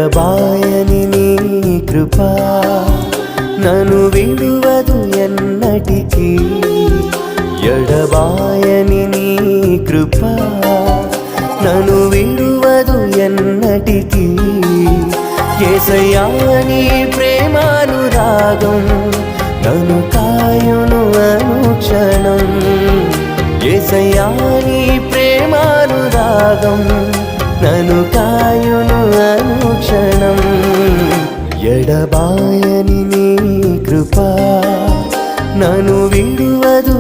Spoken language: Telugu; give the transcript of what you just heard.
ఎడబాయని నీ కృప నన్ను విడువదు ఎన్నటికీ ఎడబాయని నీ కృప నన్ను విడువదు ఎన్నటికీ యేసయ్యా నీ ప్రేమానురాగం నన్ను కాయును అనుక్షణం యేసయ్యా నీ ప్రేమానురాగం నన్ను కాయును అనుక్షణం ఎడబాయని నీ కృప నన్ను విడువదు